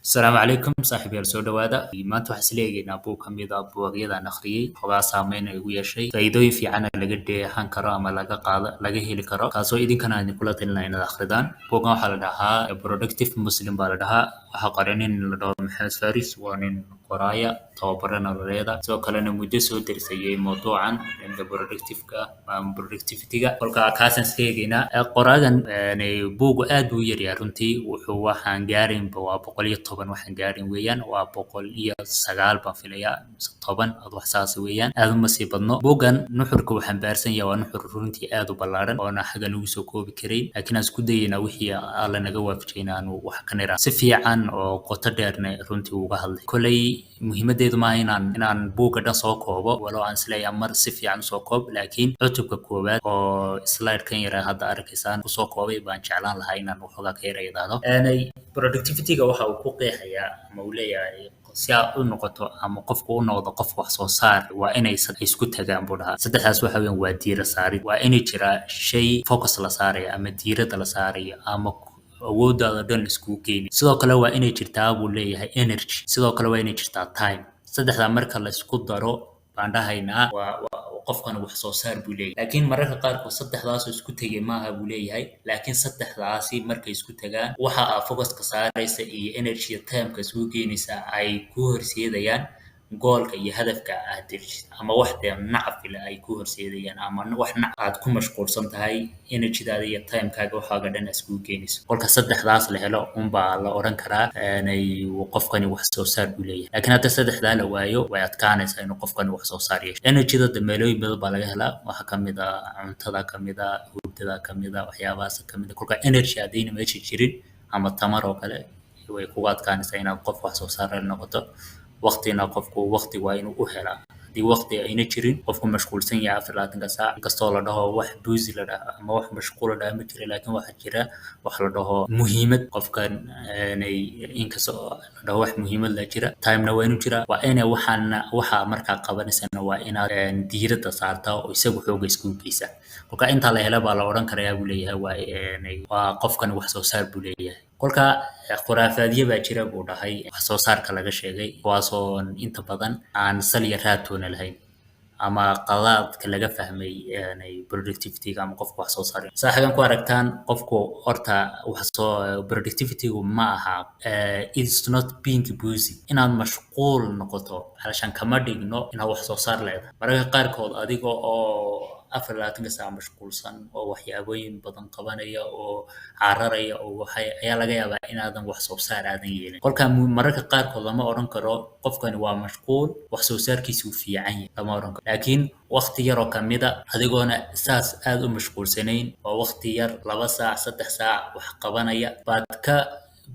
السلام عليكم صاحب يا سو dhawaada maanta waxaan isleeyahay buug ka mid ah buugyada akhriyay xogaa saameyn ay ugu yeeshay faa'iidooyin fiican laga dheehan karo ama laga heli karo kaasoo idinkana aan kula talinayo inaad akhridaan buuggan waxaa la dhahaa Productive Muslim baa la dhahaa waxaa qoray nin la dhaho Maxamed Faris waa nin qoraaya tababaro nololeeda sidoo kalena muddo soo darsayay mawduucan productive-ka ama productivity-ga kolka kaasan isleeyahay qoraagan buugu aad buu u yaryahay runtii wuxuu waxaan gaarinba waa 110 waxaan gaarin weeyaan waa 109 baan filayaa 10 ad wax saas weeyaan aad uma sii badno buugan nuxurka waxaan baarsan yahay waa nuxur runtii aad u ballaaran oo xaga lagu soo koobi karay laakiin aan isku dayayna wixii alla naga waafajiyay aan wax ka nira si fiican oo qoto dheerna runtii uga hadlay kulay muhiimadeedu ma inaan buuga dhan soo koobo walo aan isleeyahay mar si fiican soo koob laakiin cutubka koowaad oo slide kan yara hadda arkaysaan ku soo koobay baan jeclaan lahaa inaan waxoogaa ka yaraado productivity-ga waxa uu ku qeexayaa ama uu leeyahay si aad u noqoto ama qofku u noqdo qof wax soo saar waa inay isku tagaan buu dhahaa saddexdaas waxa weeyaan waa diira saarid waa inay jira shay focus la saarayo ama diirada la saarayo ama awooddaada dhan iskugu geeni sidoo kale waa inay jirtaa buu leeyahay energy sidoo kale waa inay jirtaa time saddexdaa marka la isku daro baan dhahaynaa waa qofkan wax soo saar buu leeyahay laakiin mararka qaarkood saddexdaas oo isku tagay maaha buu leeyahay laakiin saddexdaasi markay isku tagaan waxa aad focuska saaraysa iyo energy time-ka isku geenaysa ay ku horseedayaan goolka iyo hadafka aad dirjid ama wax nacaf ila ay ku horseedayaan ama wax aad ku mashquulsan tahay energy-daada iyo time-kaaga waxaaga dhan isku geenayso kolka saddexdaas la helo baa la oran karaa inay qofkani wax soo saar buu leeyahay laakiin hadda saddexdaa la waayo way adkaanaysaa inuu qofkani wax soo saar yeesho energy-da meelooyin badan baa laga helaa waxa kamid ah cuntada kamid ah hurdada kamid ah waxyaabahaas kamid ah kolka energy hadayna meesha jirin ama tamar oo kale way kugu adkaanaysaa inaad qof wax soo saar noqoto waqtina qofku waqti waa inuu u helaa hadii waqti ayna jirin qofku mashquulsan yahay 24 saac kastoo la dhaho wax busy la dhaho ama wax mashquul la dhaho ma jiro laakiin waxa jira wax la dhaho muhiimad qofkan inkastoo la dhaho wax muhiimad la jira time-na waa inuu jira waa inay waxa markaa qabanaysana waa inaad diirada saartaa oo isagu xooga isku geysa kolka inta la helo baa la oran karayaa buu leeyahay waa qofkan wax soo saar buu leeyahay kolka khuraafaadyo baa jira buu dhahay wax soo saarka laga sheegay kuwaasoo inta badan aan sal iyo raad toona lahayn ama qadaadka laga fahmay productivity-ga ama qofku wax soo saaray saaxiiban ku aragtaan qofku horta wax soo productivity-gu ma aha it's not being busy inaad mashquul noqoto halashan kama dhigno inaad wax soo saar leedahay mararka qaarkood adiga oo 24 saac mashquulsan oo waxyaabooyin badan qabanaya oo cararaya oo ayaa laga yaabaa inaadan wax soo saar aadan yeelin kolka mararka qaarkood lama oran karo qofkani waa mashquul wax soo saarkiisu fiican yahay lama oran karo laakiin waqti yar oo kamida adigoona saas aad u mashquulsanayn oo waqti yar 2 saac 3 saac wax qabanaya baad ka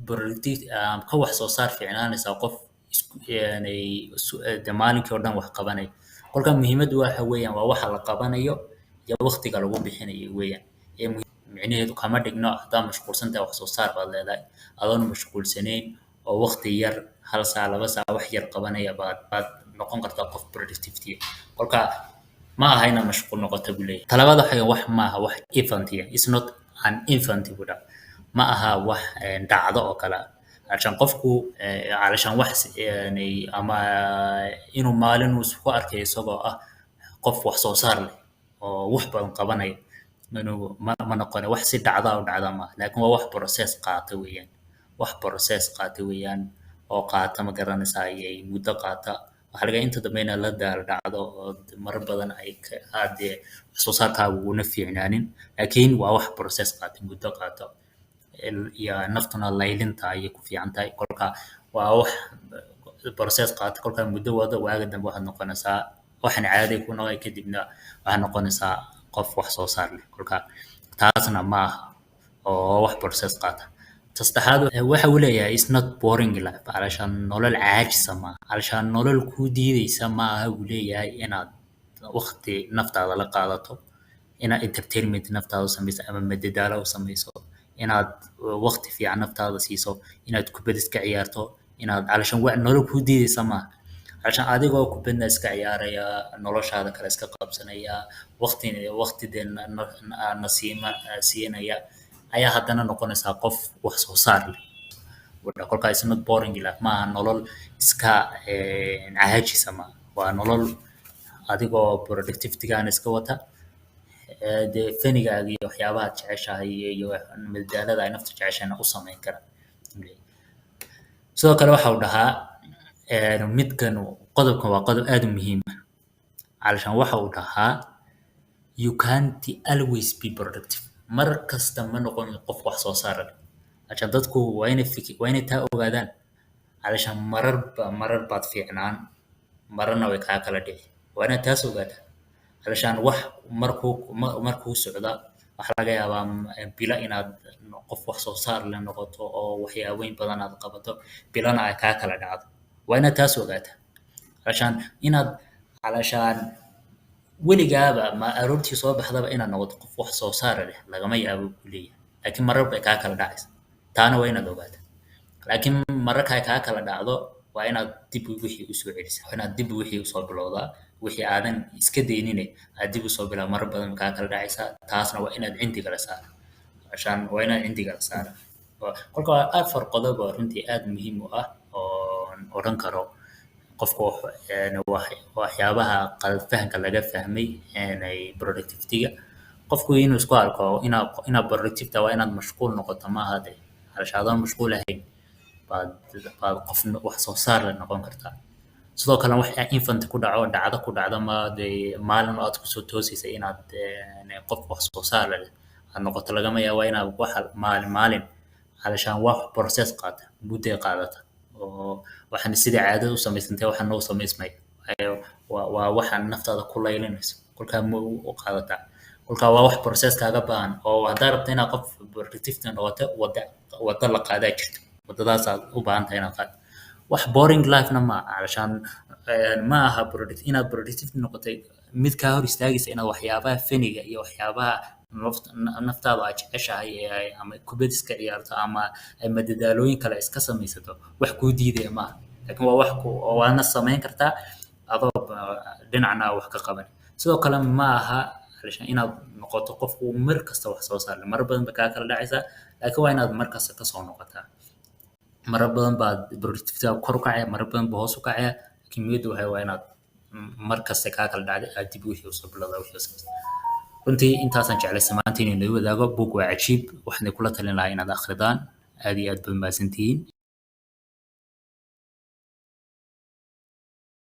productive ka wax soo saar fiicnaanaysa qof maalinkii oo dhan wax qabanaya kolka muhiimadu waxa weeyaan waa waxa la qabanayo iyo waqtiga lagu bixinayo weeyaan micnaheedu kama dhigno hadaa mashquulsan tahay wax soo saar baad leedahay adoon mashquulsanayn oo waqti yar 1 saac 2 saac wax yar qabanaya baad noqon kartaa qof productivity kolka ma aha inaad mashquul noqoto buu leeyahay talabaad wax ma aha wax event is not an event buda ma aha wax dhacdo oo kala عشان قفكو علشان wax ama inuu maalin uu isku arkay isagoo qof wax soo saar leh oo wax badan qabanay inuu ma noqon wax si dhacda ma laakiin waa wax process qaata weeyaan oo qaata ma garanaysaa ay muddo qaata waxa laga inta dambeena la dhacdo mar badan ay aadee wax soo saarkaagu una fiicnaanin laakiin waa wax process qaata muddo qaata ya naftuna laylinta ay ku fiican tahay kolka waa wax process qaata kolka muddo wada waaga dambe waxaad noqonaysaa waxaan caadi ku noqday kadibna waxaad noqonaysaa qof wax soo saar leh kolka taasna ma aha oo wax process qaata saddexaad waxa uu leeyahay is not boring life alashan nolol caajisa ma alashan nolol ku diidaysa ma aha uu leeyahay inaad waqti naftaada la qaadato inaad entertainment naftaada samayso ama madadaalo samayso inaad waqti fiican naftaada siiso inaad kubad iska ciyaarto inaad alashan wax nolol ku diidaysa ma alashan adigoo kubadna iska ciyaaraya noloshaada kale iska qabsanaya waqtideena nasiima siinaya ayaa haddana noqonaysaa qof wax soo saar leh wada kolka is not boring ila ma aha nolol iska caajisa ma waa nolol adigoo productivity-gaana iska wata dee fanigaaga iyo waxyaabaha aad jeceshahay iyo madadaalada ay nafta jeceshahayna u samayn kara sidoo kale waxa uu dhahaa midkan qodobkan waa qodob aad u muhiim ah علشان waxa uu dhahaa you can't always be productive mar kasta ma noqon qof wax soo saar leh عشان dadku waa inay taa ogaadaan علشان marar baad fiicnaan mararna way kaa kala dhici waa inaad taas ogaataa علشان wax markuu socda waxa laga yaabaa bila inaad qof wax soo saar leh noqoto oo waxyaaboyin badan aad qabato bilana ay kaa kala dhacdo waa inaad taas ogaataa علشان weligaaba ma aroortii soo baxdaba inaad noqoto qof wax soo saar leh lagama yaabo kuleeyahay laakiin marar bay kaa kala dhacaysa taana waa inaad ogaataa laakiin mararka ay kaa kala dhacdo waa inaad dib wixii u soo celisaa waa inaad dib wixii u soo bilowdaa wixii aadan iska daynine aad dib u soo bilaa marar badan kaa kala dhacaysa taasna waa inaad cindiga la saara عشان waa inaad cindiga la saara kolka waa afar qodob oo runtii aad muhiim u ah oo oran karo qofku waxyaabaha fahamka laga fahmay productivity-ga qofku inuu isku arko inaad productive waa inaad mashquul noqoto maaha de halashaadoon mashquul ahayn baad qof wax soo saar leh noqon kartaa sidoo kale wax infant ku dhaco dhacdo ku dhacda ma de maalin aad kusoo toosaysa inaad qof wax soo saar leh aad noqoto lagama yaabo inaad wax maalin halashaan wax process qaata muddo qaadata oo waxaan sidii caadada u samaysantay waxaan noo samaysmay waa waxaan naftaada ku laylinayso kolkaa ma u qaadataa kolkaa waa wax process kaaga baahan oo haddaa rabta inaad qof productive noqoto wada la qaadaa jirto wadadaas aad u baahan tahay inaad qaado wax boring life-na ma علشان ma aha inaad productive noqotay mid kaa hor istaagaysa inaad waxyaabaha faniga iyo waxyaabaha naftaada aad jeceshahay ama kubad iska ciyaarto ama madadaalooyin kale iska samaysato wax kuu diidaya maaha laakiin waa wax waana samayn kartaa adoo dhinacna wax ka qaban sidoo kale ma aha علشان inaad noqoto qof uu mar kasta wax soo saar mar badan ba kaa kala dhacaysaa laakiin waa inaad mar kasta ka soo noqotaa mar badan baad productivity kor u kacaya mar badan ba hoos u kacaya kimiyadu waa inaad mar kasta kaa kala dhacday aad dib wixii u soo bilowdaa wixii runtii intaasaan jeclay samaantiin inay wadaago book waa cajiib waxaan kula talin lahaa inaad akhridaan aad iyo aad baad mahadsantihiin